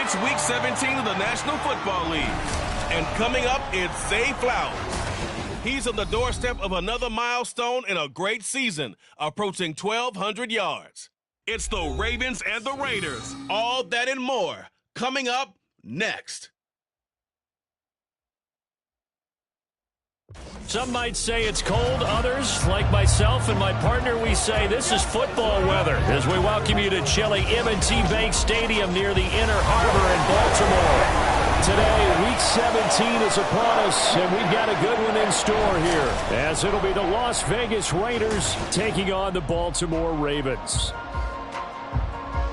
It's Week 17 of the National Football League. And coming up, it's Zay Flowers. He's on the doorstep of another milestone in a great season, approaching 1,200 yards. It's the Ravens and the Raiders. All that and more coming up next. Some might say it's cold. Others, like myself and my partner, we say this is football weather as we welcome you to chilly M&T Bank Stadium near the Inner Harbor in Baltimore. Today, Week 17 is upon us, and we've got a good one in store here, as it'll be the Las Vegas Raiders taking on the Baltimore Ravens.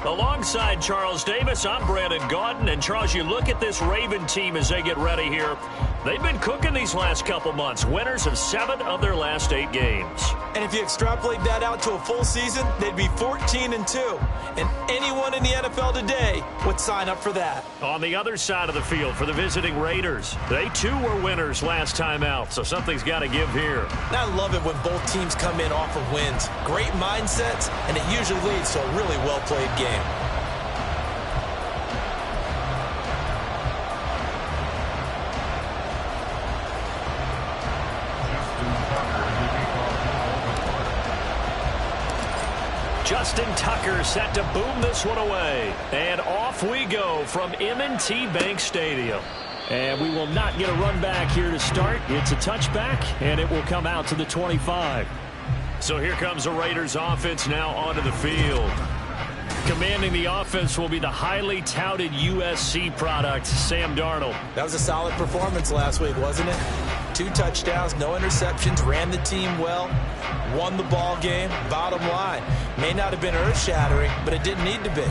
Alongside Charles Davis, I'm Brandon Gaudin. And, Charles, you look at this Raven team as they get ready here. They've been cooking these last couple months, winners of 7 of their last 8 games. And if you extrapolate that out to a full season, they'd be 14-2. And anyone in the NFL today would sign up for that. On the other side of the field for the visiting Raiders, they too were winners last time out, so something's got to give here. And I love it when both teams come in off of wins. Great mindsets, and it usually leads to a really well-played game. Justin Tucker set to boom this one away. And off we go from M&T Bank Stadium. And we will not get a run back here to start. It's a touchback, and it will come out to the 25. So here comes the Raiders offense now onto the field. Commanding the offense will be the highly touted USC product, Sam Darnold. That was a solid performance last week, wasn't it? 2 touchdowns, no interceptions, ran the team well, won the ball game. Bottom line, may not have been earth-shattering, but it didn't need to be.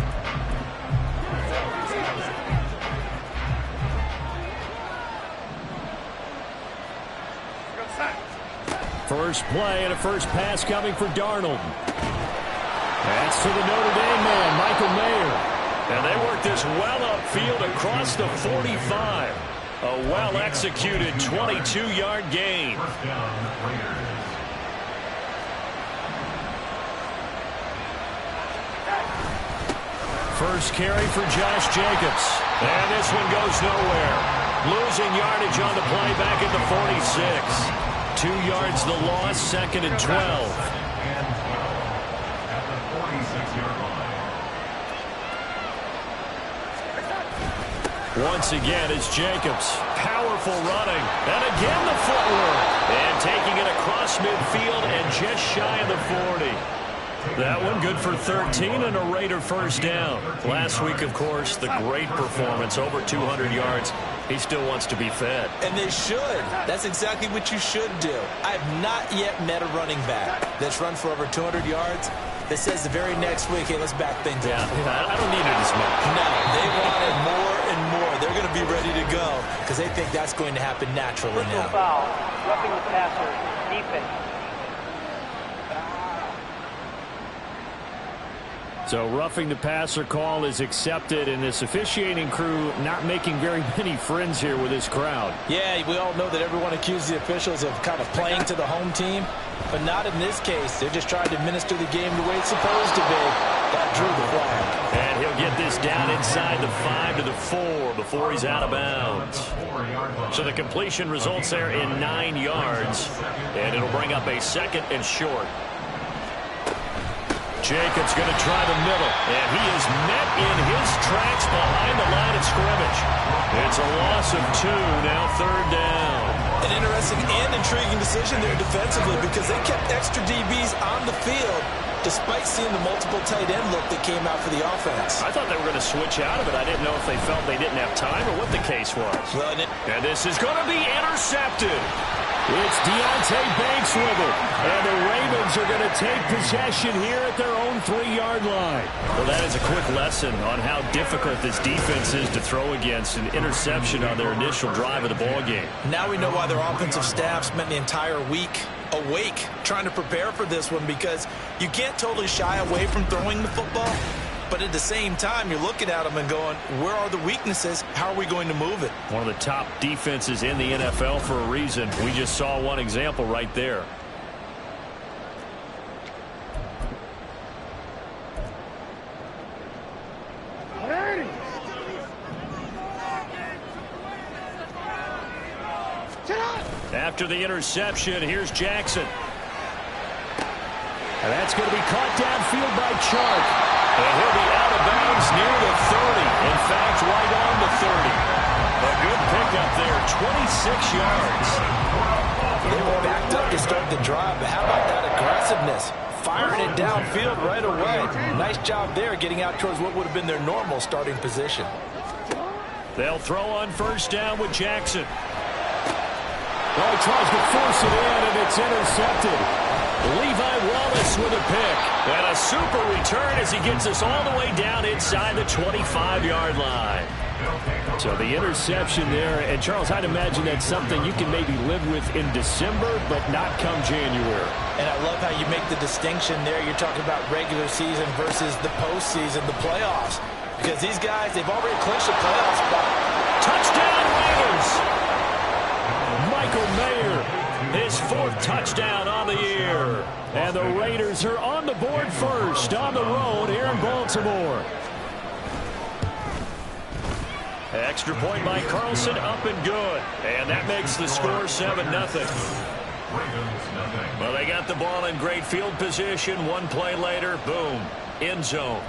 First play and a first pass coming for Darnold. That's to the Notre Dame man, Michael Mayer. And they work this well upfield across the 45. A well-executed 22-yard gain. First carry for Josh Jacobs. And this one goes nowhere. Losing yardage on the play back at the 46. 2 yards the loss, 2nd and 12. Once again, it's Jacobs. Powerful running. And again the footwork. And taking it across midfield and just shy of the 40. That one good for 13 and a Raider first down. Last week, of course, the great performance, over 200 yards. He still wants to be fed. And they should. That's exactly what you should do. I have not yet met a running back that's run for over 200 yards that says the very next week, hey, let's back things up. I don't need it as much. No, they want it more and more. They're going to be ready to go because they think that's going to happen naturally now. Foul, roughing the passer, defense. So roughing the passer call is accepted, and this officiating crew not making very many friends here with this crowd. Yeah, we all know that everyone accuses the officials of kind of playing to the home team, but not in this case. They're just trying to administer the game the way it's supposed to be. That drew the flag. And he'll get this down inside the 5 to the 4 before he's out of bounds. So the completion results there in 9 yards, and it'll bring up a 2nd and short. Jacobs going to try the middle, and he is met in his tracks behind the line of scrimmage. It's a loss of 2, now 3rd down. An interesting and intriguing decision there defensively because they kept extra DBs on the field despite seeing the multiple tight end look that came out for the offense. I thought they were going to switch out of it. I didn't know if they felt they didn't have time or what the case was. Well, and this is going to be intercepted. It's Deontay Banks with it. And the Ravens are going to take possession here at their own 3-yard line. Well, that is a quick lesson on how difficult this defense is to throw against. An interception on their initial drive of the ballgame. Now we know why their offensive staff spent the entire week awake trying to prepare for this one because you can't totally shy away from throwing the football. But at the same time, you're looking at them and going, where are the weaknesses? How are we going to move it? One of the top defenses in the NFL for a reason. We just saw one example right there. After the interception, here's Jackson. And that's going to be caught downfield by Chark. And he'll be out of bounds near the 30. In fact, right on the 30. A good pickup there, 26 yards. They were backed up to start the drive, but how about that aggressiveness? Firing it downfield right away. Nice job there getting out towards what would have been their normal starting position. They'll throw on first down with Jackson. Oh, he tries to force it in, and it's intercepted. Levi Wallace with a pick. And a super return as he gets us all the way down inside the 25-yard line. So the interception there, and Charles, I'd imagine that's something you can maybe live with in December, but not come January. And I love how you make the distinction there. You're talking about regular season versus the postseason, the playoffs. Because these guys, they've already clinched the playoff spot. Touchdown, Raiders! Michael Mayer, his 4th touchdown on the year. And the Raiders are on the board first, on the road here in Baltimore. Extra point by Carlson, up and good. And that makes the score 7-0. Well, they got the ball in great field position. One play later, boom, end zone.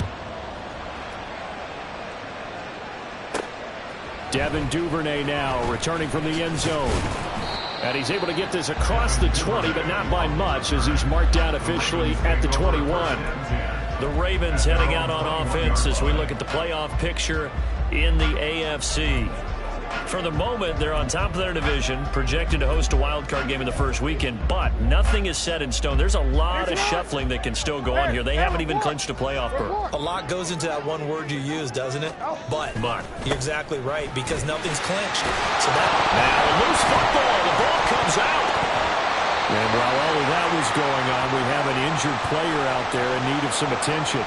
Devin Duvernay now returning from the end zone. And he's able to get this across the 20, but not by much as he's marked down officially at the 21. The Ravens heading out on offense as we look at the playoff picture in the AFC. For the moment, they're on top of their division, projected to host a wild card game in the first weekend, but nothing is set in stone. There's a lot of shuffling that can still go on here. They haven't even clinched a playoff berth. A lot goes into that one word you use, doesn't it? But you're exactly right, because nothing's clinched. So that now a loose football. The ball comes out. And while all of that was going on, we have an injured player out there in need of some attention.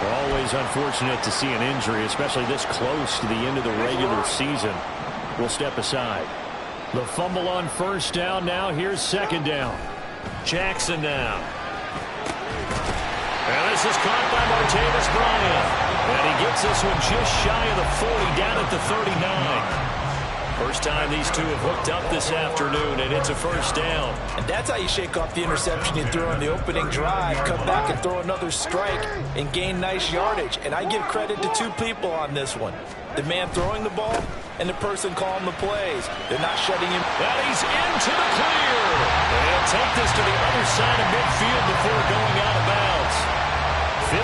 Always unfortunate to see an injury, especially this close to the end of the regular season. We'll step aside. The fumble on first down now. Here's second down. Jackson now. And this is caught by Martavis Bryant. And he gets this one just shy of the 40, down at the 39. First time these two have hooked up this afternoon, and it's a first down. And that's how you shake off the interception you threw on the opening drive, come back and throw another strike and gain nice yardage. And I give credit to two people on this one. The man throwing the ball and the person calling the plays. They're not shutting him. And he's into the clear. And he'll take this to the other side of midfield before going out of bounds. 15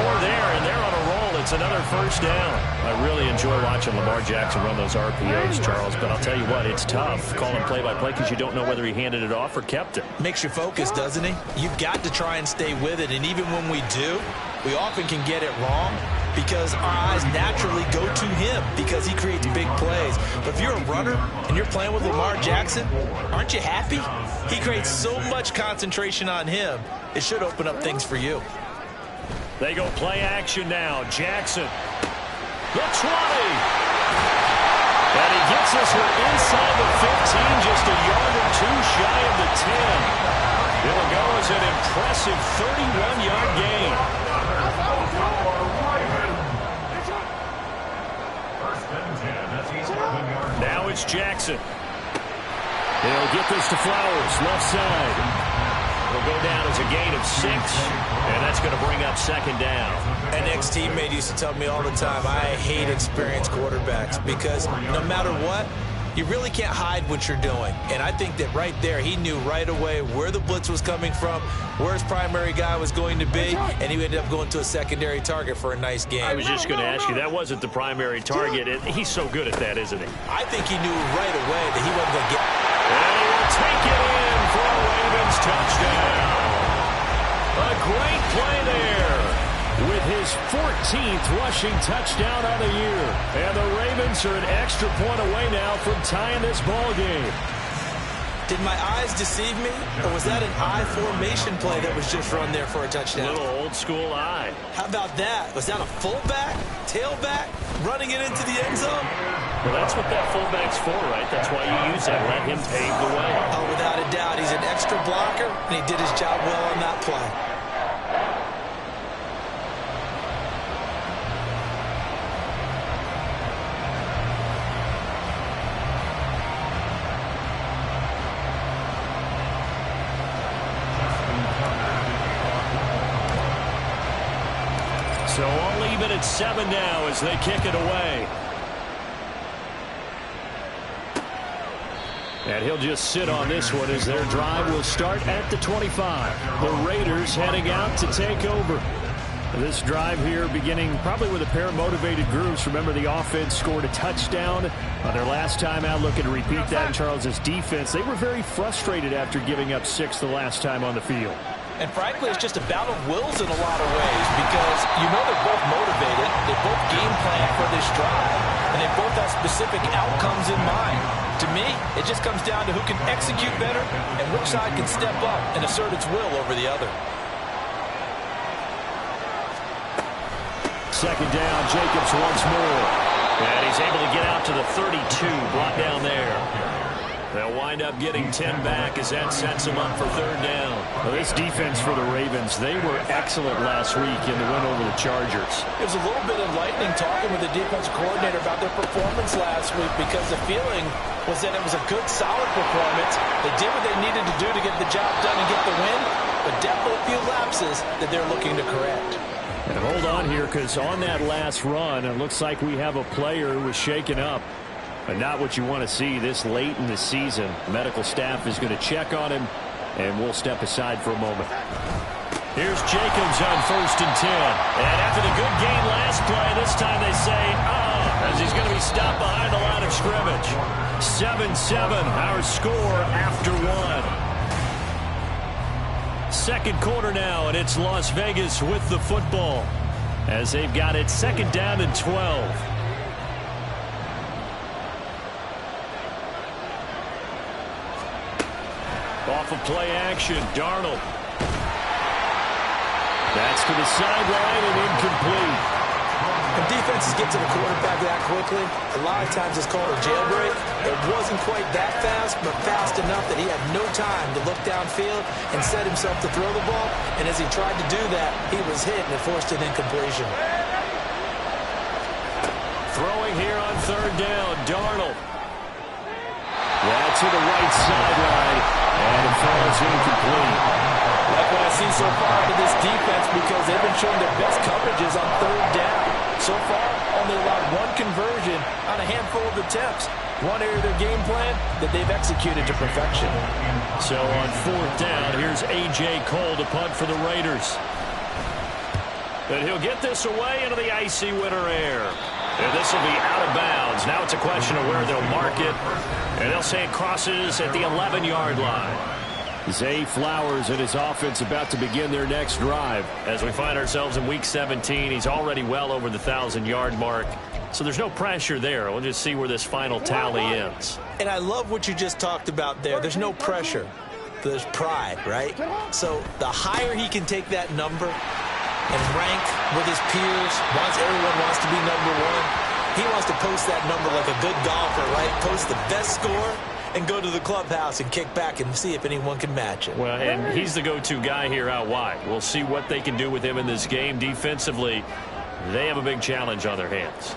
more there, and they're on a roll. It's another first down. I really enjoy watching Lamar Jackson run those RPOs, Charles, but I'll tell you what, it's tough calling play-by-play because you don't know whether he handed it off or kept it. Makes you focus, doesn't he? You've got to try and stay with it, and even when we do, we often can get it wrong because our eyes naturally go to him because he creates big plays. But if you're a runner and you're playing with Lamar Jackson, aren't you happy? He creates so much concentration on him, it should open up things for you. They go play action now. Jackson. The 20. And he gets this one inside the 15, just a yard or two shy of the 10. It'll go as an impressive 31-yard gain. Now it's Jackson. He'll get this to Flowers, left side. Will go down as a gain of 6, and that's going to bring up second down. An ex-teammate used to tell me all the time, I hate experienced quarterbacks because no matter what, you really can't hide what you're doing. And I think that right there, he knew right away where the blitz was coming from, where his primary guy was going to be, and he ended up going to a secondary target for a nice game. I was just going to ask you, that wasn't the primary target. He's so good at that, isn't he? I think he knew right away that he wasn't going to get... And he will take it in for a Ravens touchdown. A great play there with his 14th rushing touchdown on the year. And the Ravens are an extra point away now from tying this ball game. Did my eyes deceive me, or was that an I formation play that was just run there for a touchdown? A little old school eye. How about that? Was that a fullback, tailback, running it into the end zone? Well, that's what that fullback's for, right? That's why you use that. Let him pave the way. Oh, without a doubt. He's an extra blocker, and he did his job well on that play. So all even at 7 now as they kick it away. And he'll just sit on this one as their drive will start at the 25. The Raiders heading out to take over. This drive here beginning probably with a pair of motivated groups. Remember, the offense scored a touchdown on their last time out. Looking to repeat that in Charles's defense. They were very frustrated after giving up 6 the last time on the field. And frankly, it's just a battle of wills in a lot of ways because you know they're both motivated. They both game plan for this drive, and they both have specific outcomes in mind. To me, it just comes down to who can execute better and which side can step up and assert its will over the other. Second down, Jacobs once more. And he's able to get out to the 32, brought down there. They'll wind up getting 10 back as that sets them up for third down. Well, this defense for the Ravens, they were excellent last week in the win over the Chargers. It was a little bit enlightening talking with the defensive coordinator about their performance last week because the feeling was that it was a good, solid performance. They did what they needed to do to get the job done and get the win, but definitely a few lapses that they're looking to correct. And hold on here, because on that last run, it looks like we have a player who was shaken up. But not what you want to see this late in the season. Medical staff is going to check on him, and we'll step aside for a moment. Here's Jacobs on 1st and 10. And after the good gain last play, this time they say, as he's going to be stopped behind the line of scrimmage. 7-7, our score after 1. Second quarter now, and it's Las Vegas with the football as they've got it 2nd down and 12. Off of play action, Darnold. That's to the sideline and incomplete. When defenses get to the quarterback that quickly, a lot of times it's called a jailbreak. It wasn't quite that fast, but fast enough that he had no time to look downfield and set himself to throw the ball. And as he tried to do that, he was hit and it forced an incompletion. Throwing here on 3rd down, Darnold. That's to the right sideline, and it falls incomplete. Like what I've seen so far with this defense because they've been showing their best coverages on 3rd down. So far, only allowed 1 conversion on a handful of attempts. One area of their game plan that they've executed to perfection. So on 4th down, here's A.J. Cole to punt for the Raiders. But he'll get this away into the icy winter air. And this will be out of bounds. Now it's a question of where they'll mark it. And they'll say it crosses at the 11-yard line. Zay Flowers and his offense about to begin their next drive. As we find ourselves in Week 17, he's already well over the 1,000-yard mark. So there's no pressure there. We'll just see where this final tally ends. And I love what you just talked about there. There's no pressure. There's pride, right? So the higher he can take that number and rank with his peers, everyone wants to be number 1. He wants to post that number like a good golfer, right? Post the best score and go to the clubhouse and kick back and see if anyone can match it. Well, and he's the go-to guy here out wide. We'll see what they can do with him in this game. Defensively, they have a big challenge on their hands.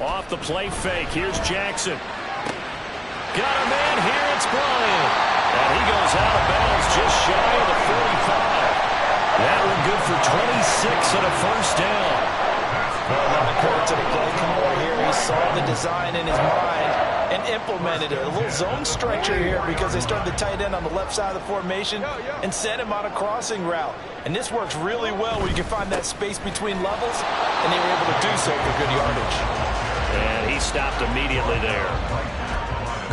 Off the play fake, here's Jackson. Got a man here, it's Bryant. And he goes out of bounds just shy of the 45. That one good for 26 and a 1st down. Well, not according to the play caller here. He saw the design in his mind and implemented it. A little zone stretcher here because they started the tight end on the left side of the formation and sent him on a crossing route. And this works really well where you can find that space between levels, and they were able to do so for good yardage. And he stopped immediately there.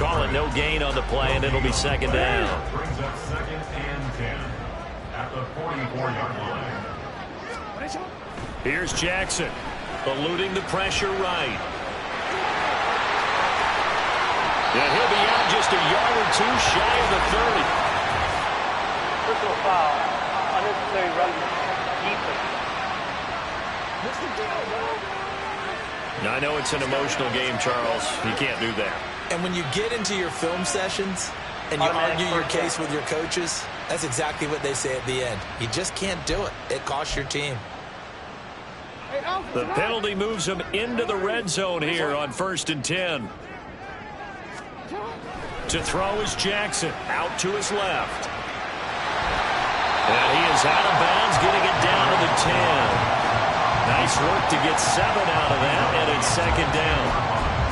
Call it no gain on the play, and it'll be 2nd down. Brings up 2nd and 10 at the 44-yard line. Here's Jackson, eluding the pressure right. And he'll be out just a yard or 2 shy of the 30. Personal foul, unnecessary run defense. Now, I know it's an emotional game, Charles. You can't do that. And when you get into your film sessions and you argue your case with your coaches, that's exactly what they say at the end. You just can't do it. It costs your team. The penalty moves him into the red zone here on 1st and 10. To throw is Jackson, out to his left. And he is out of bounds, getting it down to the 10. Nice work to get 7 out of that, and it's second down.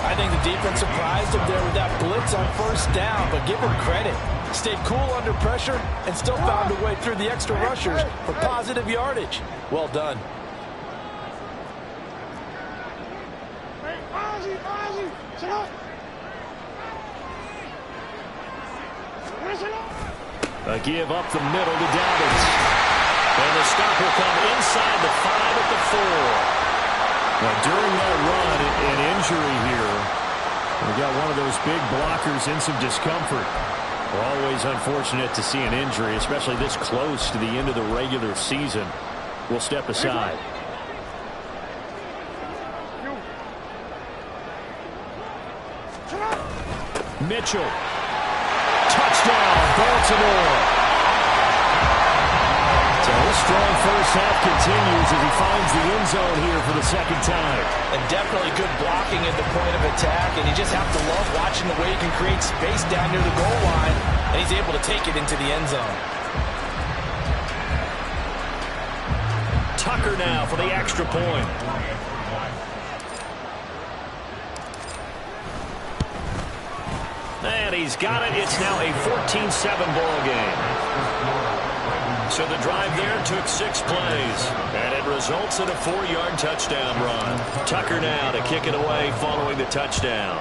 I think the defense surprised him there with that blitz on first down, but give him credit. Stayed cool under pressure and still found a way through the extra rushers for positive yardage. Well done. A give up the middle to Dobbins. And the stop will come inside the 5 at the 4. Now, during that run, an injury here. We got one of those big blockers in some discomfort. Always unfortunate to see an injury, especially this close to the end of the regular season. We'll step aside. Mitchell. Touchdown, Baltimore. So his strong first half continues as he finds the end zone here for the second time. And definitely good blocking at the point of attack, and you just have to love watching the way he can create space down near the goal line, and he's able to take it into the end zone. Tucker now for the extra point. And he's got it. It's now a 14-7 ball game. So the drive there took 6 plays, and it results in a 4-yard touchdown run. Tucker now to kick it away following the touchdown.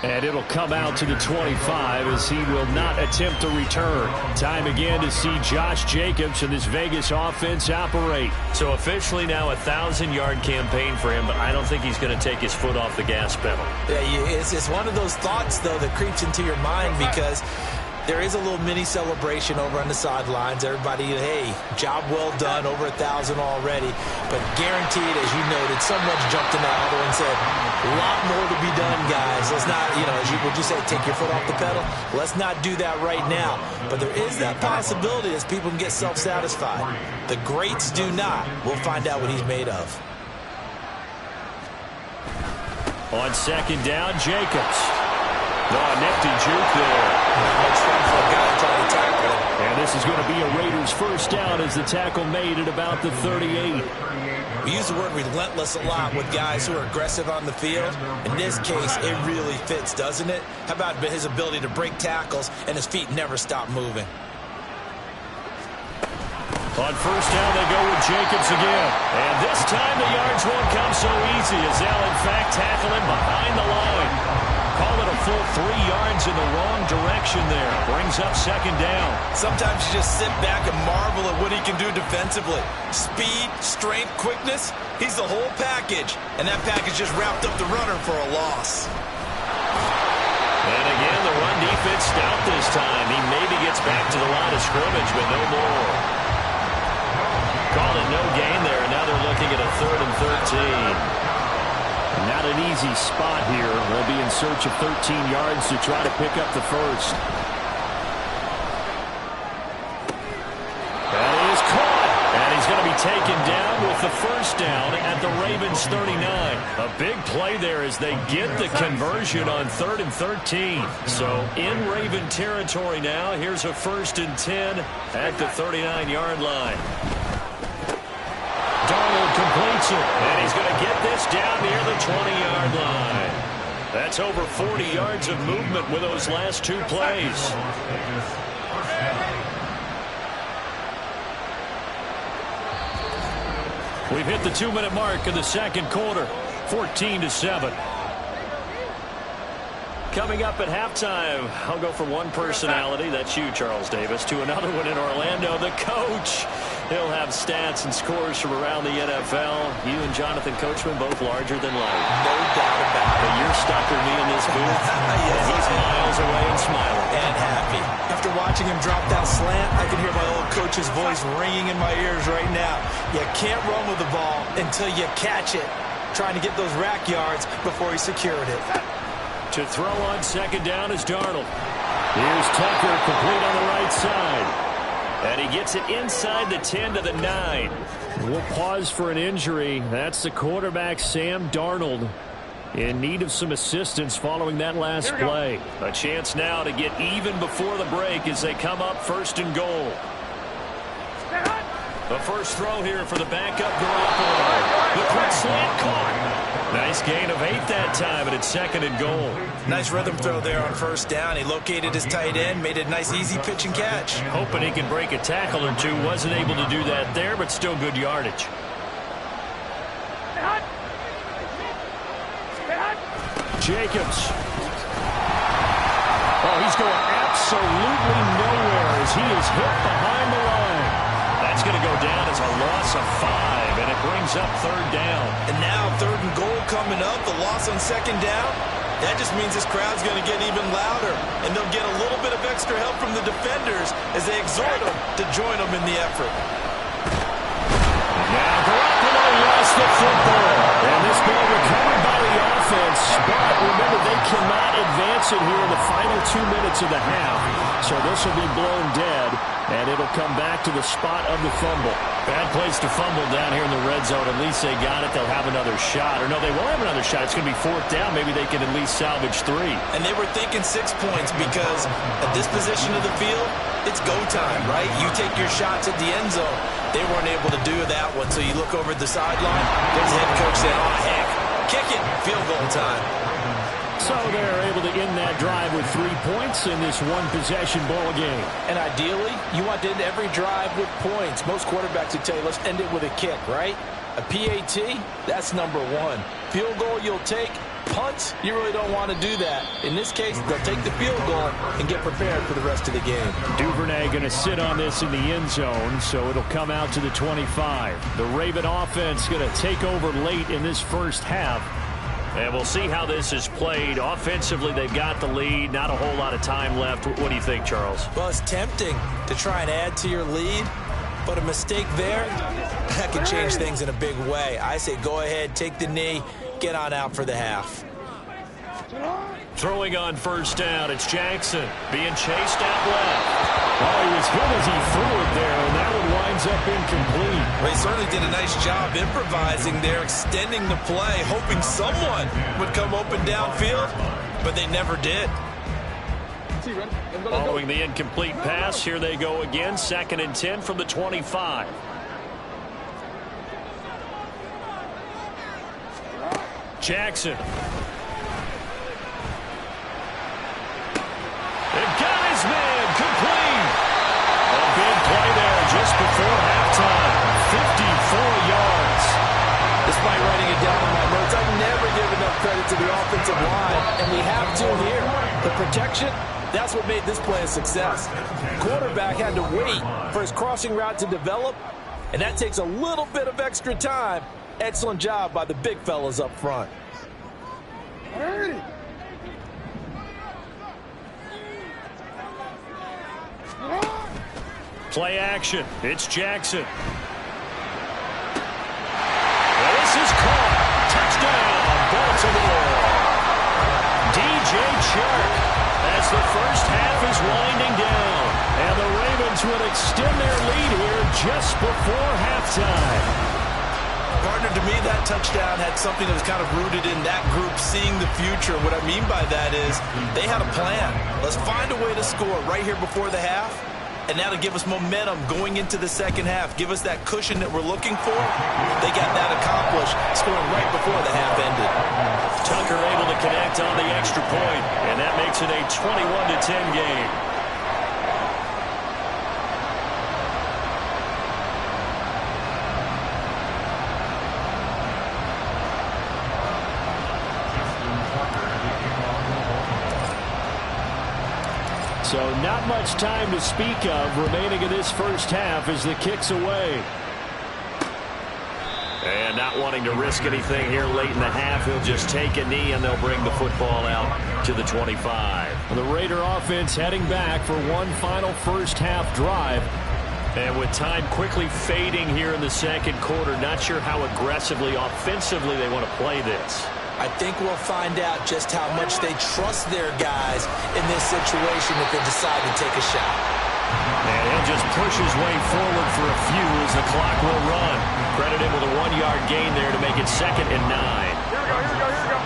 And it'll come out to the 25 as he will not attempt to return. Time again to see Josh Jacobs and this Vegas offense operate. So officially now a 1,000-yard campaign for him, but I don't think he's going to take his foot off the gas pedal. Yeah, it's one of those thoughts, though, that creeps into your mind because there is a little mini celebration over on the sidelines. Everybody, hey, job well done, over 1,000 already. But guaranteed, as you noted, someone's jumped in that huddle and said, a lot more to be done, guys. Let's not, would you say, take your foot off the pedal? Let's not do that right now. But there is that possibility as people can get self-satisfied. The greats do not. We'll find out what he's made of. On second down, Jacobs. Oh, nifty juke there. Much fun for a guy trying to tackle him. And this is going to be a Raiders first down as the tackle made at about the 38. We use the word relentless a lot with guys who are aggressive on the field. In this case, it really fits, doesn't it? How about his ability to break tackles and his feet never stop moving? On first down, they go with Jacobs again. And this time the yards won't come so easy as they'll, in fact, tackle him behind the line. Call it a full 3 yards in the wrong direction there. Brings up second down. Sometimes you just sit back and marvel at what he can do defensively. Speed, strength, quickness, he's the whole package. And that package just wrapped up the runner for a loss. And again, the run defense stout this time. He maybe gets back to the line of scrimmage, but no more. Call it no gain there, and now they're looking at a 3rd and 13. Not an easy spot here. They'll be in search of 13 yards to try to pick up the first. That is caught. And he's going to be taken down with the first down at the Ravens 39. A big play there as they get the conversion on 3rd and 13. So in Raven territory now. Here's a 1st and 10 at the 39-yard line. Darnold completes it, and he's going to get this down near the 20-yard line. That's over 40 yards of movement with those last 2 plays. We've hit the 2-minute mark in the second quarter, 14-7. Coming up at halftime, I'll go from one personality, that's you, Charles Davis, to another one in Orlando, the coach. He'll have stats and scores from around the NFL. You and Jonathan Coachman, both larger than life. No doubt about it. But you're stuck with me in this booth. Yes, he's miles away and smiling. And happy. After watching him drop that slant, I can hear my old coach's voice ringing in my ears right now. You can't run with the ball until you catch it. Trying to get those rack yards before he secured it. To throw on second down is Darnold. Here's Tucker, complete on the right side. And he gets it inside the 10 to the 9. We'll pause for an injury. That's the quarterback, Sam Darnold, in need of some assistance following that last play. A chance now to get even before the break as they come up 1st and goal. The first throw here for the backup Garoppolo. The quick slant caught. Nice gain of 8 that time, and it's 2nd and goal. Nice rhythm throw there on 1st down. He located his tight end, made a nice easy pitch and catch. Hoping he can break a tackle or two. Wasn't able to do that there, but still good yardage. Jacobs. Oh, he's going absolutely nowhere as he is hit behind the line. That's going to go down as a loss of 5, and it brings up 3rd down. And now 3rd and goal coming up, the loss on 2nd down. That just means this crowd's going to get even louder, and they'll get a little bit of extra help from the defenders as they exhort them to join them in the effort. Now Garoppolo lost the football, and this ball recovered by the offense. But remember, they cannot advance it here in the final 2 minutes of the half. So this will be blown dead, and it'll come back to the spot of the fumble. Bad place to fumble down here in the red zone. At least they got it. They'll have another shot. Or no, they won't have another shot. It's going to be 4th down. Maybe they can at least salvage 3. And they were thinking 6 points because at this position of the field, it's go time, right? You take your shots at the end zone. They weren't able to do that one. So you look over at the sideline, there's the head coach saying, oh, heck, kick it, field goal time. So they're able to end that drive with 3 points in this one-possession ball game. And ideally, you want to end every drive with points. Most quarterbacks would tell you, let's end it with a kick, right? A PAT, that's number 1. Field goal you'll take. Punt, you really don't want to do that. In this case, they'll take the field goal and get prepared for the rest of the game. Duvernay going to sit on this in the end zone, so it'll come out to the 25. The Raven offense going to take over late in this first half. And we'll see how this is played. Offensively, they've got the lead. Not a whole lot of time left. What do you think, Charles? Well, it's tempting to try and add to your lead, but a mistake there, that can change things in a big way. I say go ahead, take the knee, get on out for the half. Throwing on 1st down, it's Jackson being chased out left. Oh, he was hit as he threw it there, and that one winds up incomplete. Well, he certainly did a nice job improvising there, extending the play, hoping someone would come open downfield, but they never did. Following the incomplete pass, here they go again, 2nd and 10 from the 25. Jackson. They've got his man complete. A big play there just before halftime. 54 yards. Despite writing it down on my notes, I never give enough credit to the offensive line, and we have to here. The protection, that's what made this play a success. Quarterback had to wait for his crossing route to develop, and that takes a little bit of extra time. Excellent job by the big fellas up front. Play action. It's Jackson. Well, this is caught. Touchdown, Baltimore. DJ Chark as the first half is winding down. And the Ravens will extend their lead here just before halftime. Partner, to me, that touchdown had something that was kind of rooted in that group seeing the future. What I mean by that is they had a plan. Let's find a way to score right here before the half. And that'll give us momentum going into the second half. Give us that cushion that we're looking for. They got that accomplished, scoring right before the half ended. Tucker able to connect on the extra point, and that makes it a 21-10 game. So not much time to speak of remaining in this first half as the kick's away. And not wanting to risk anything here late in the half, he'll just take a knee and they'll bring the football out to the 25. The Raider offense heading back for one final first half drive. And with time quickly fading here in the second quarter, not sure how aggressively, offensively they want to play this. I think we'll find out just how much they trust their guys in this situation if they decide to take a shot. And he'll just push his way forward for a few as the clock will run. Credit him with a 1-yard gain there to make it 2nd and 9. Here we go.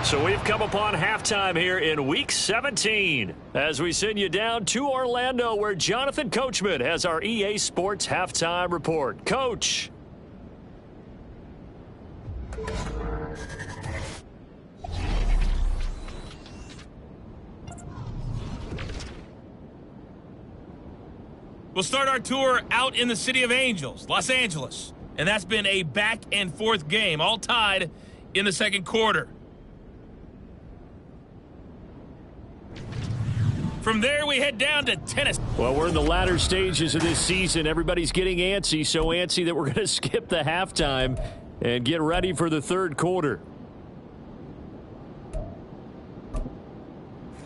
So we've come upon halftime here in Week 17 as we send you down to Orlando where Jonathan Coachman has our EA Sports Halftime Report. Coach. We'll start our tour out in the City of Angels, Los Angeles. And that's been a back-and-forth game, all tied in the second quarter. From there, we head down to tennis. Well, we're in the latter stages of this season. Everybody's getting antsy, so antsy that we're going to skip the halftime and get ready for the third quarter.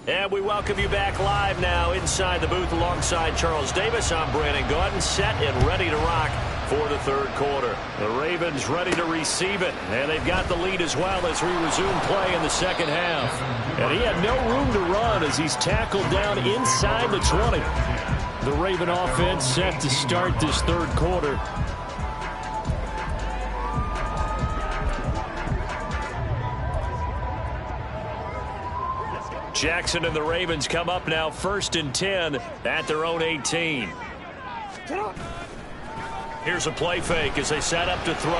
And we welcome you back live now inside the booth alongside Charles Davis. I'm Brandon Gaudin, set and ready to rock for the third quarter. The Ravens ready to receive it, and they've got the lead as well as we resume play in the second half. And he had no room to run as he's tackled down inside the 20. The Raven offense set to start this third quarter. Jackson and the Ravens come up now 1st and 10 at their own 18. Here's a play fake as they set up to throw.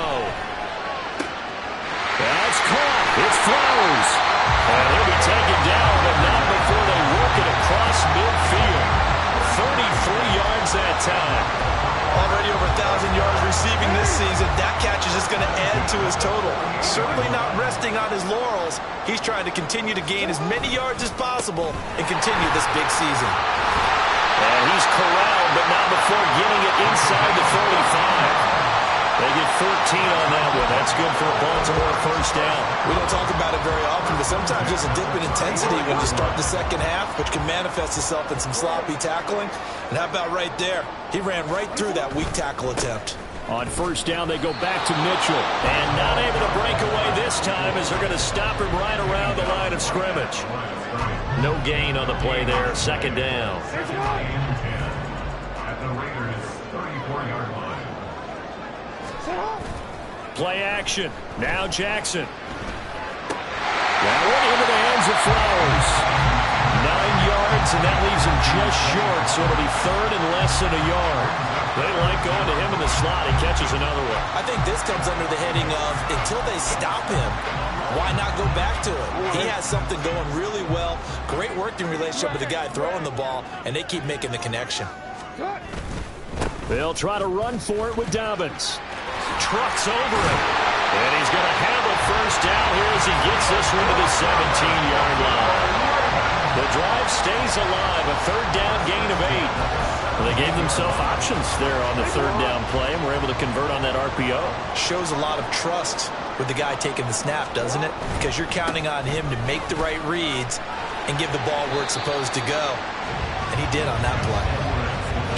That's caught. It's Flowers. And he'll be taken down, but not before they work it across midfield. 33 yards that time. Already over 1,000 yards receiving this season. That catch is just going to add to his total. Certainly not resting on his laurels. He's trying to continue to gain as many yards as possible and continue this big season. And he's corralled, but not before getting it inside the 45. They get 14 on that one. That's good for a Baltimore first down. We don't talk about it very often, but sometimes there's a dip in intensity when you start the second half, which can manifest itself in some sloppy tackling. And how about right there? He ran right through that weak tackle attempt. On first down, they go back to Mitchell. And not able to break away this time as they're going to stop him right around the line of scrimmage. No gain on the play there. Second down. At the Raiders' 34-yard line. Play action. Now Jackson. That one into the hands of Flowers. 9 yards, and that leaves him just short, so it'll be third and less than a yard. They like going to him in the slot. He catches another one. I think this comes under the heading of until they stop him, why not go back to it? He has something going really well. Great working relationship with the guy throwing the ball, and they keep making the connection. They'll try to run for it with Dobbins. Trucks over it. And he's going to have a first down here as he gets this one to the 17-yard line. The drive stays alive. A third down gain of 8. Well, they gave themselves options there on the third down play and were able to convert on that RPO. Shows a lot of trust with the guy taking the snap, doesn't it? Because you're counting on him to make the right reads and give the ball where it's supposed to go. And he did on that play.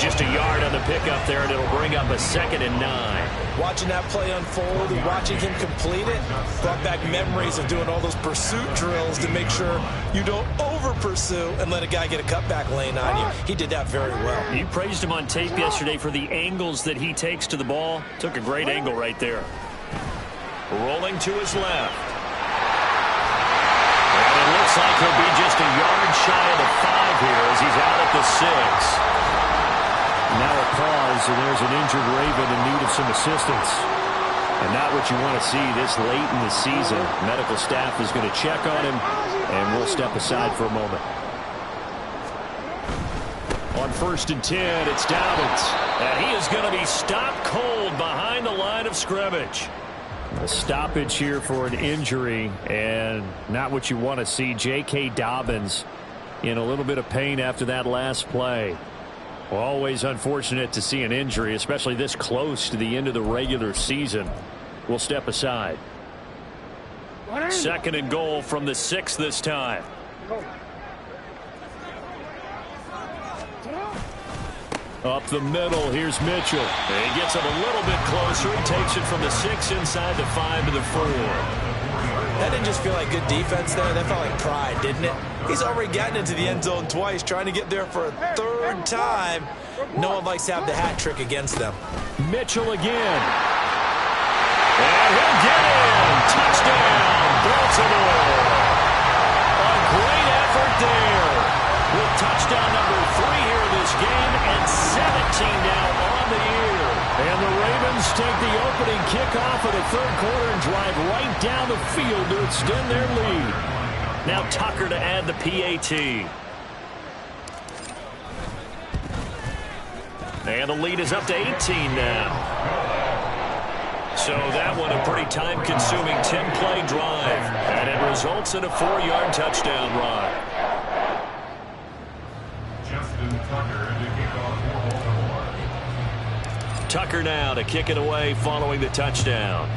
Just a yard on the pickup there, and it'll bring up a 2nd and 9. Watching that play unfold and watching him complete it brought back memories of doing all those pursuit drills to make sure you don't over-pursue and let a guy get a cutback lane on you. He did that very well. You praised him on tape yesterday for the angles that he takes to the ball. Took a great angle right there. Rolling to his left. And it looks like he'll be just a yard shy of the 5 here as he's out at the 6. Now a pause, and there's an injured Raven in need of some assistance. And not what you want to see this late in the season. Medical staff is going to check on him, and we'll step aside for a moment. On 1st and 10, it's Dobbins. And he is going to be stopped cold behind the line of scrimmage. A stoppage here for an injury, and not what you want to see. J.K. Dobbins in a little bit of pain after that last play. Always unfortunate to see an injury, especially this close to the end of the regular season. We'll step aside. 2nd and goal from the 6 this time. Up the middle, here's Mitchell. And he gets it a little bit closer. He takes it from the 6 inside the 5 to the 4. That didn't just feel like good defense there. That felt like pride, didn't it? He's already gotten into the end zone twice, trying to get there for a 3rd time. No one likes to have the hat trick against them. Mitchell again. And he'll get in. Touchdown, Baltimore. take the opening kickoff of the third quarter and drive right down the field to extend their lead. Now Tucker to add the PAT. And the lead is up to 18 now. So that one a pretty time-consuming 10-play drive. And it results in a 4-yard touchdown run. Justin Tucker to kick off for Baltimore. Tucker now to kick it away following the touchdown.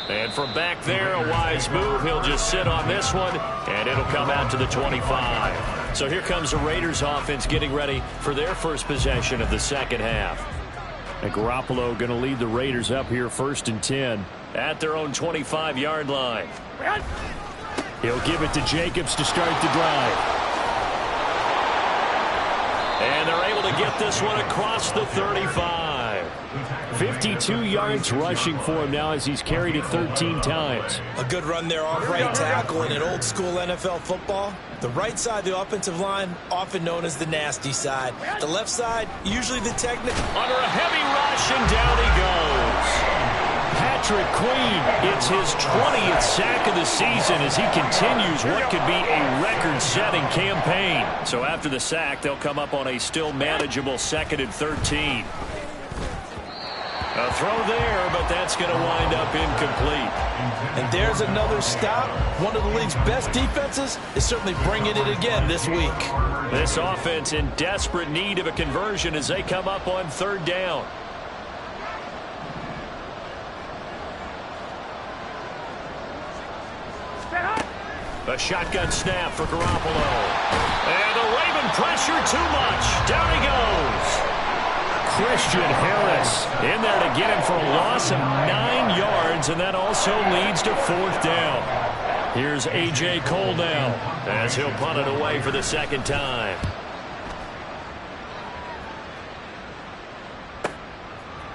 And from back there, a wise move. He'll just sit on this one, and it'll come out to the 25. So here comes the Raiders offense getting ready for their first possession of the second half. And Garoppolo going to lead the Raiders up here 1st and 10 at their own 25-yard line. He'll give it to Jacobs to start the drive. And they're able to get this one across the 35. 52 yards rushing for him now as he's carried it 13 times. A good run there off right tackle in an old-school NFL football. The right side of the offensive line, often known as the nasty side. The left side, usually the technical. Under a heavy rush, and down he goes. Patrick Queen, it's his 20th sack of the season as he continues what could be a record-setting campaign. So after the sack, they'll come up on a still manageable 2nd and 13. A throw there, but that's going to wind up incomplete. And there's another stop. One of the league's best defenses is certainly bringing it again this week. This offense in desperate need of a conversion as they come up on 3rd down. A shotgun snap for Garoppolo. And the Raven pressure too much. Down he goes. Christian Harris in there to get him for a loss of 9 yards, and that also leads to 4th down. Here's A.J. Cole now as he'll punt it away for the 2nd time.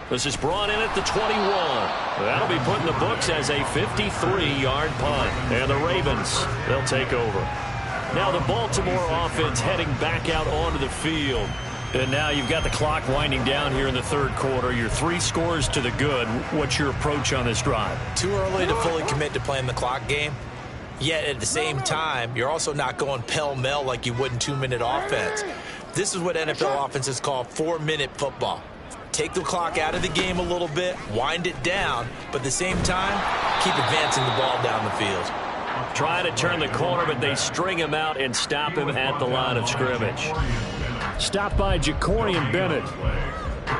This is brought in at the 21. That'll be put in the books as a 53-yard punt. And the Ravens, they'll take over. Now the Baltimore offense heading back out onto the field. And now you've got the clock winding down here in the 3rd quarter. You're 3 scores to the good. What's your approach on this drive? Too early to fully commit to playing the clock game. Yet at the same time, you're also not going pell-mell like you would in 2-minute offense. This is what NFL offenses call 4-minute football. Take the clock out of the game a little bit, wind it down, but at the same time, keep advancing the ball down the field. Trying to turn the corner, but they string him out and stop him at the line of scrimmage. Stopped by Jacorian Bennett.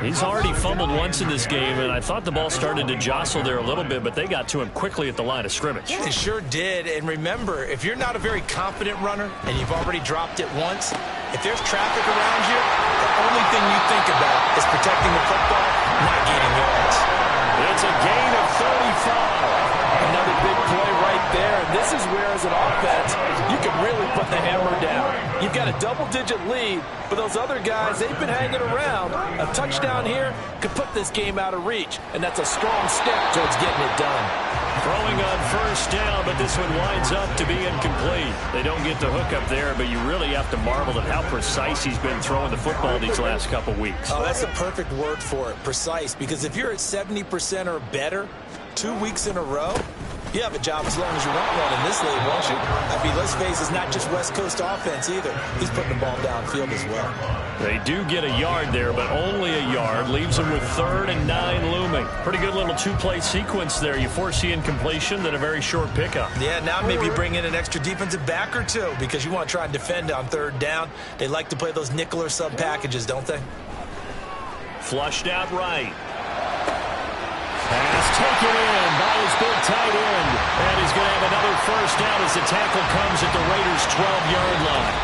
He's already fumbled once in this game, and I thought the ball started to jostle there a little bit, but they got to him quickly at the line of scrimmage. They sure did, and remember, if you're not a very confident runner and you've already dropped it once, if there's traffic around you, the only thing you think about is protecting the football, not gaining yards. It's a gain of 35. Another big play right there, and this is where, as an offense, you can really put the hammer down. You've got a double-digit lead, but those other guys, they've been hanging around. A touchdown here could put this game out of reach, and that's a strong step towards getting it done. Throwing on 1st down, but this one winds up to be incomplete. They don't get the hook up there, but you really have to marvel at how precise he's been throwing the football these last couple weeks. Oh, that's the perfect word for it, precise, because if you're at 70% or better 2 weeks in a row, you have a job as long as you want one in this league, won't you? I mean, let's face it, it's not just West Coast offense either. He's putting the ball downfield as well. They do get a yard there, but only a yard. Leaves them with 3rd and 9 looming. Pretty good little 2-play sequence there. You foresee incompletion, then a very short pickup. Yeah, now maybe bring in an extra defensive back or two because you want to try and defend on 3rd down. They like to play those nickel or sub packages, don't they? Flushed out right. Pass taken in by his big tight end. And he's going to have another 1st down as the tackle comes at the Raiders' 12-yard line.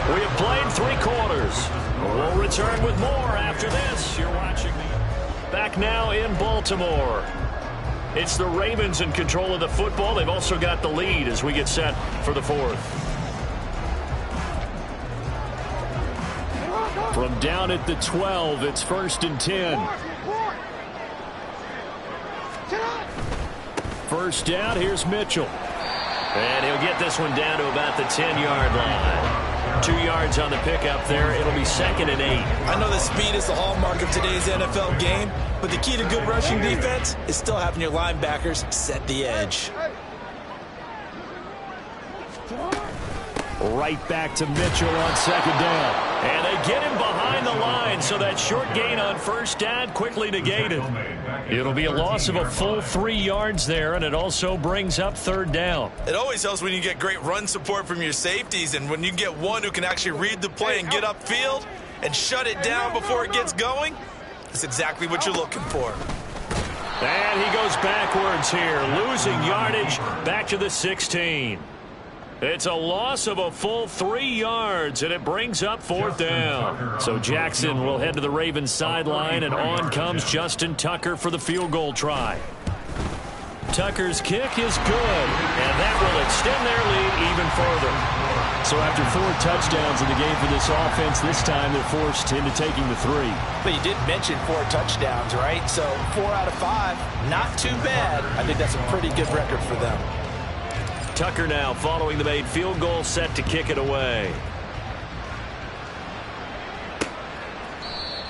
We have played 3 quarters. We'll return with more after this. You're watching back now in Baltimore. It's the Ravens in control of the football. They've also got the lead as we get set for the 4th. From down at the 12, it's 1st and 10. 1st down, here's Mitchell. And he'll get this one down to about the 10-yard line. 2 yards on the pickup there. It'll be 2nd and 8. I know that speed is the hallmark of today's NFL game, but the key to good rushing defense is still having your linebackers set the edge. Right back to Mitchell on 2nd down. And they get him behind the line, so that short gain on 1st down quickly negated. It'll be a loss of a full 3 yards there, and it also brings up 3rd down. It always helps when you get great run support from your safeties, and when you get one who can actually read the play and get upfield and shut it down before it gets going, that's exactly what you're looking for. And he goes backwards here, losing yardage back to the 16. It's a loss of a full 3 yards, and it brings up 4th down. So Jackson will head to the Ravens sideline, and on comes Justin Tucker for the field goal try. Tucker's kick is good, and that will extend their lead even further. So after 4 touchdowns in the game for this offense, this time they're forced into taking the 3. But you did mention 4 touchdowns, right? So 4 out of 5, not too bad. I think that's a pretty good record for them. Tucker now following the made field goal, set to kick it away.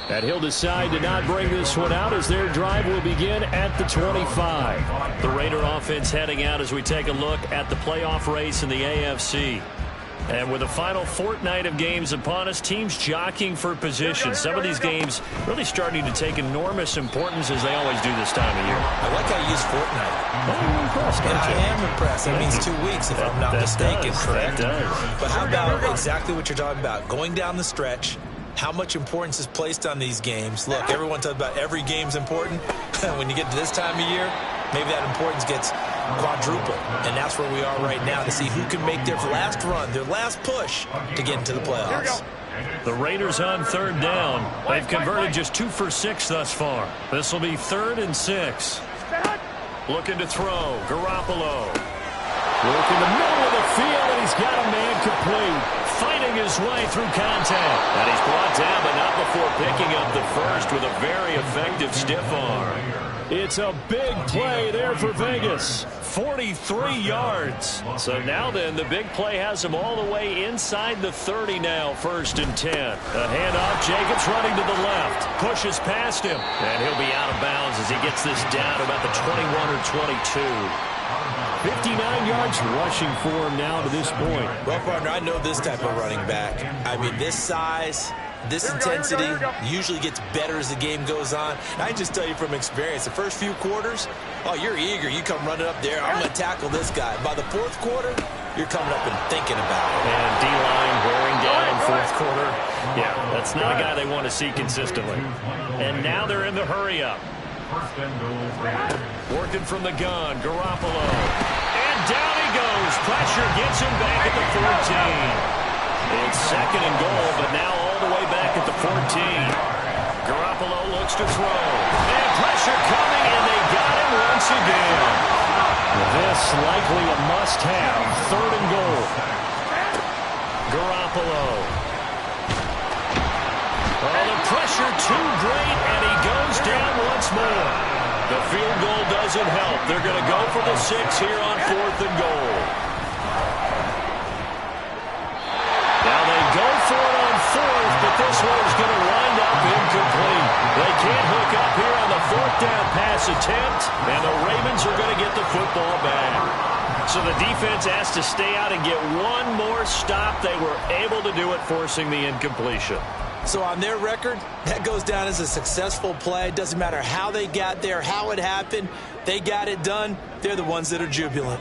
And he'll decide to not bring this one out as their drive will begin at the 25. The Raider offense heading out as we take a look at the playoff race in the AFC. And with the final fortnight of games upon us, teams jockeying for position. Some of these games really starting to take enormous importance as they always do this time of year. I like how you use fortnight. I'm impressed, I am impressed. That means 2 weeks if I'm not mistaken, correct? That does. But how about exactly what you're talking about? Going down the stretch, how much importance is placed on these games. Look, everyone talks about every game's important. When you get to this time of year, maybe that importance gets quadruple. And that's where we are right now to see who can make their last run, their last push to get into the playoffs. The Raiders on 3rd down. They've converted just 2 for 6 thus far. This will be 3rd and 6. Looking to throw. Garoppolo. Look in the middle of the field, and he's got a man complete. Fighting his way through contact. And he's brought down, but not before picking up the first with a very effective stiff arm. It's a big play there for Vegas. 43 yards. So now then, the big play has him all the way inside the 30 now, 1st and 10. A handoff, Jacobs running to the left. Pushes past him. And he'll be out of bounds as he gets this down to about the 21 or 22. 59 yards rushing for him now to this point. Well, partner, I know this type of running back. I mean, this size, this intensity usually gets better as the game goes on. And I just tell you from experience, the first few quarters, oh, you're eager. You come running up there, I'm going to tackle this guy. By the 4th quarter, you're coming up and thinking about it. And D-line wearing down 4th quarter. Yeah, that's not a guy they want to see consistently. And now they're in the hurry-up. Working from the gun, Garoppolo. And down he goes. Pressure gets him back at the 14. It's 2nd and goal, but now all the way back at the 14. Garoppolo looks to throw. And pressure coming, and they got him once again. This likely a must-have. 3rd and goal. Garoppolo. Oh, the pressure too great, and he goes down once more. The field goal doesn't help. They're going to go for the 6 here on 4th and goal. Now they go for it on 4th, but this one is going to wind up incomplete. They can't hook up here on the 4th down pass attempt, and the Ravens are going to get the football back. So the defense has to stay out and get one more stop. They were able to do it, forcing the incompletion. So on their record, that goes down as a successful play. It doesn't matter how they got there, how it happened. They got it done. They're the ones that are jubilant.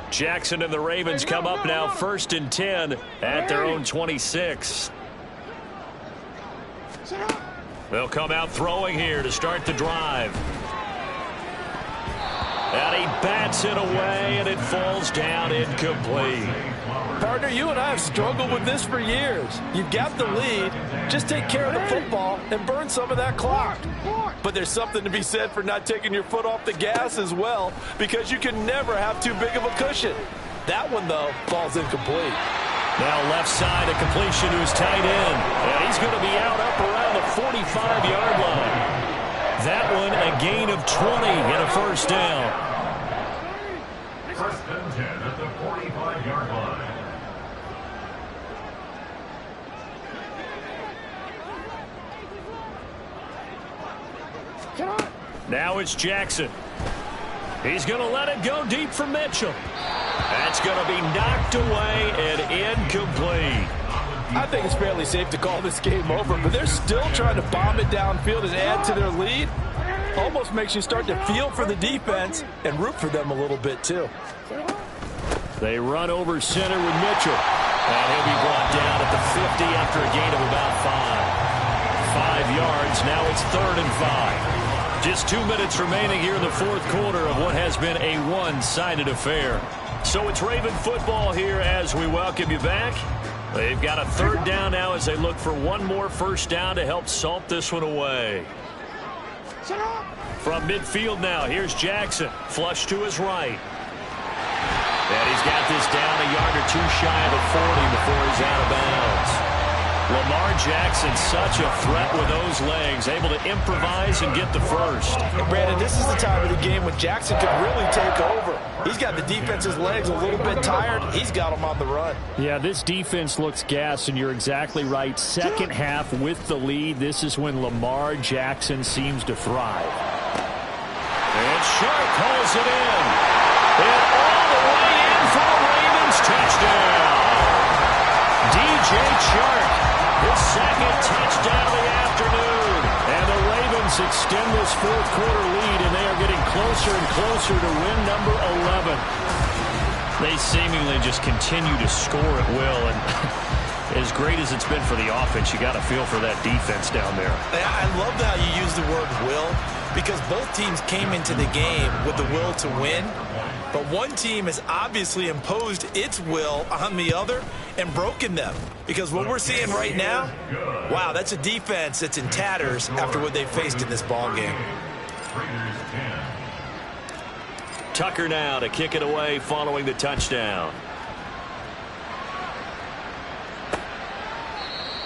Jackson and the Ravens come up now 1st and 10 at their own 26. They'll come out throwing here to start the drive. And he bats it away, and it falls down incomplete. Partner, you and I have struggled with this for years. You've got the lead. Just take care of the football and burn some of that clock. But there's something to be said for not taking your foot off the gas as well, because you can never have too big of a cushion. That one, though, falls incomplete. Now left side, a completion to his tight end. And he's going to be out up around the 45-yard line. That one a gain of 20 and a 1st down. 1st and 10 at the 45-yard line. Now it's Jackson. He's going to let it go deep for Mitchell. That's going to be knocked away and incomplete. I think it's fairly safe to call this game over, but they're still trying to bomb it downfield and add to their lead. Almost makes you start to feel for the defense and root for them a little bit, too. They run over center with Mitchell. And he'll be brought down at the 50 after a gain of about 5. 5 yards. Now it's 3rd and 5. Just 2 minutes remaining here in the fourth quarter of what has been a one-sided affair. So it's Raven football here as we welcome you back. They've got a 3rd down now as they look for one more first down to help salt this one away. From midfield now, here's Jackson. Flush to his right. And he's got this down a yard or two shy of the 40 before he's out of bounds. Lamar Jackson, such a threat with those legs, able to improvise and get the first. And Brandon, this is the time of the game when Jackson could really take over. He's got the defense's legs a little bit tired. He's got them on the run. Yeah, this defense looks gassed, and you're exactly right. Second half with the lead, this is when Lamar Jackson seems to thrive. And Sharp calls it in. And all the way in for the Ravens touchdown. DJ Chark, his second touchdown of the afternoon. And the Ravens extend this fourth quarter lead, and they are getting closer and closer to win number 11. They seemingly just continue to score at will, and as great as it's been for the offense, you got to feel for that defense down there. I love how you use the word will, because both teams came into the game with the will to win, but one team has obviously imposed its will on the other and broken them. Because what we're seeing right now, wow, that's a defense that's in tatters after what they faced in this ball game. Tucker now to kick it away following the touchdown.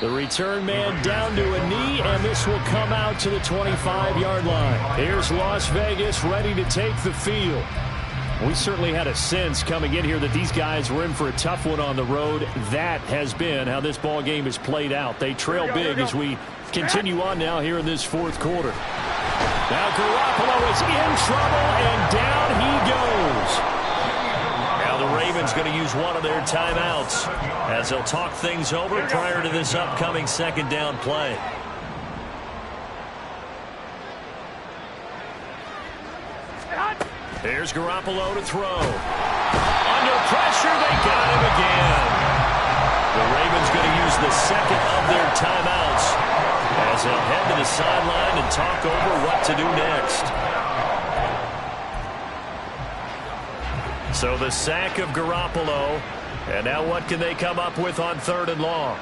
The return man down to a knee, and this will come out to the 25-yard line. Here's Las Vegas ready to take the field. We certainly had a sense coming in here that these guys were in for a tough one on the road. That has been how this ball game has played out. They trail big as we continue on now here in this fourth quarter. Now Garoppolo is in trouble, and down he goes. Now the Ravens going to use one of their timeouts as they'll talk things over prior to this upcoming second down play. Here's Garoppolo to throw. Under pressure, they got him again. The Ravens going to use the second of their timeouts as they'll head to the sideline and talk over what to do next. So the sack of Garoppolo, and now what can they come up with on 3rd and long?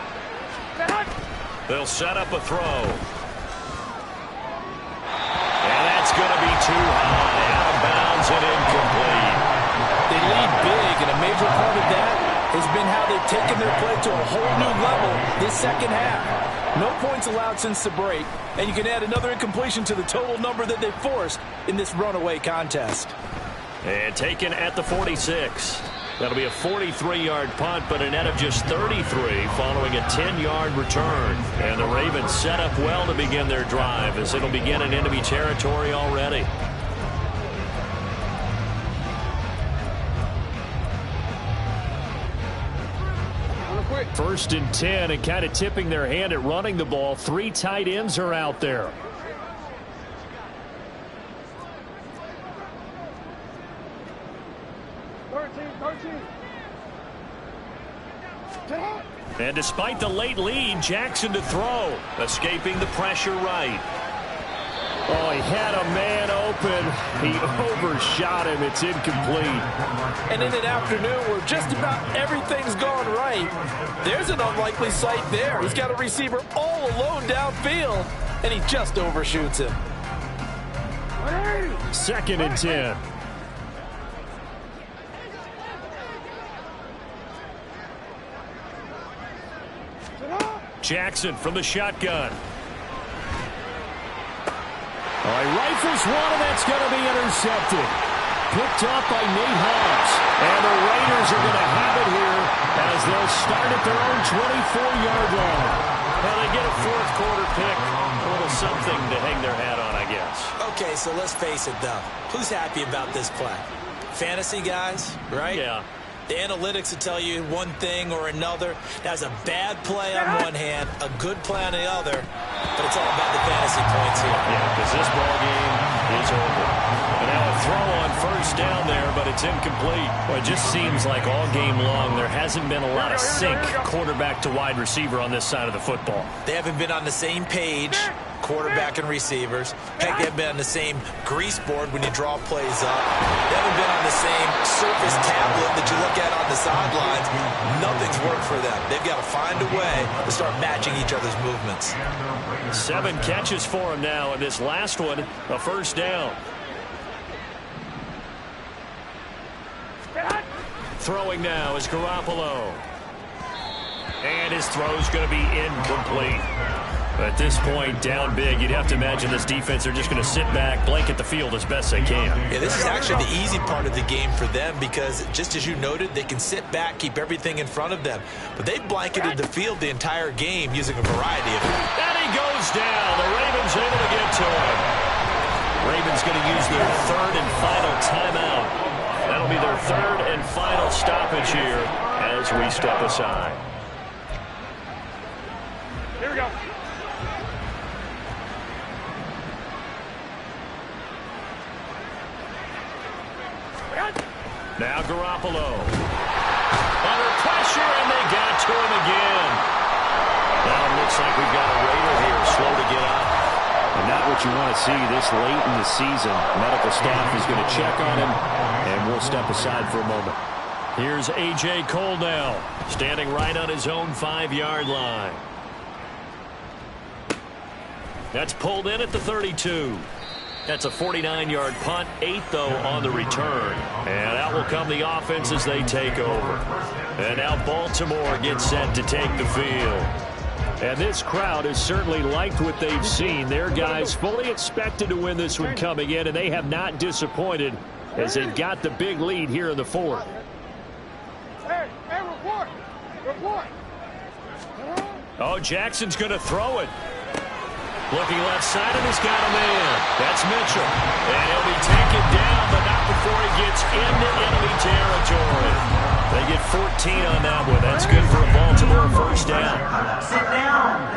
They'll set up a throw. And that's going to be too high, out of bounds and incomplete. They lead big, and a major part of that has been how they've taken their play to a whole new level this second half. No points allowed since the break, and you can add another incompletion to the total number that they forced in this runaway contest. And taken at the 46. That'll be a 43-yard punt, but a net of just 33 following a 10-yard return. And the Ravens set up well to begin their drive as it'll begin in enemy territory already. First and 10, and kind of tipping their hand at running the ball. 3 tight ends are out there. And despite the late lead, Jackson to throw, escaping the pressure right. Oh, he had a man open. He overshot him. It's incomplete. And in an afternoon where just about everything's gone right, there's an unlikely sight there. He's got a receiver all alone downfield, and he just overshoots him. 2nd and 10. Jackson from the shotgun. Oh, he rifles one, and that's going to be intercepted. Picked up by Nate Hobbs. And the Raiders are going to have it here as they'll start at their own 24-yard line. Well, they get a fourth quarter pick. A little something to hang their hat on, I guess. Okay, so let's face it, though. Who's happy about this play? Fantasy guys, right? Yeah. The analytics will tell you one thing or another. That's a bad play on one hand, a good play on the other, but it's all about the fantasy points here. Yeah, because this ball game is over. And now a throw on first down there, but it's incomplete. Well, it just seems like all game long there hasn't been a lot of sync quarterback to wide receiver on this side of the football. They haven't been on the same page, quarterback and receivers. Heck, they haven't been on the same grease board when you draw plays up. They haven't been on the same surface tablet that you look at on the sidelines. Nothing's worked for them. They've got to find a way to start matching each other's movements. 7 catches for him now, and this last one, a first down. Throwing now is Garoppolo. And his throw's going to be incomplete. At this point, down big, you'd have to imagine this defense, they're just going to sit back, blanket the field as best they can. Yeah, this is actually the easy part of the game for them because, just as you noted, they can sit back, keep everything in front of them. But they've blanketed the field the entire game using a variety of them. And he goes down. The Ravens able to get to him. Ravens going to use their third and final timeout. That'll be their third and final stoppage here as we step aside. Here we go. Now Garoppolo. Under pressure, and they got to him again. Now it looks like we've got a Raider here, slow to get up. And not what you want to see this late in the season. Medical staff is going to check on him, and we'll step aside for a moment. Here's A.J. Cole now, standing right on his own 5-yard line. That's pulled in at the 32. That's a 49-yard punt, 8, though, on the return. And out will come the offense as they take over. And now Baltimore gets set to take the field. And this crowd has certainly liked what they've seen. Their guys fully expected to win this one coming in, and they have not disappointed as they got the big lead here in the fourth. Hey, report! Report! Oh, Jackson's going to throw it. Looking left side, and he's got a man. That's Mitchell. And he'll be taken down, but not before he gets into enemy territory. They get 14 on that one. That's good for a Baltimore first down. Sit down.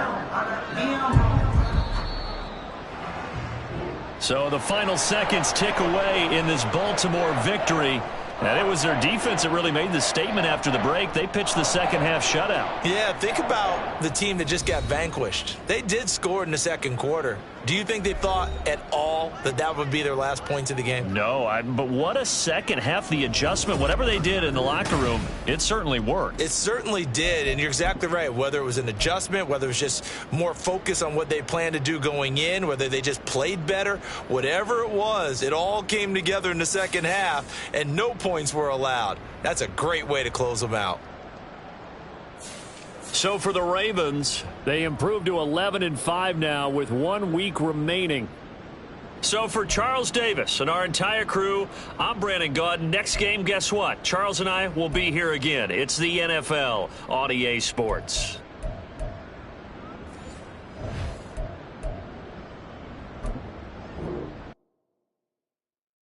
So the final seconds tick away in this Baltimore victory. And it was their defense that really made the statement after the break. They pitched the second half shutout. Yeah, think about the team that just got vanquished. They did score in the second quarter. Do you think they thought at all that that would be their last points of the game? No, but what a second half. The adjustment, whatever they did in the locker room, it certainly worked. It certainly did, and you're exactly right. Whether it was an adjustment, whether it was just more focus on what they planned to do going in, whether they just played better, whatever it was, it all came together in the second half, and no points were allowed. That's a great way to close them out. So for the Ravens, they improved to 11-5 now with 1 week remaining. So for Charles Davis and our entire crew, I'm Brandon Gaudin. Next game, guess what? Charles and I will be here again. It's the NFL on EA Sports.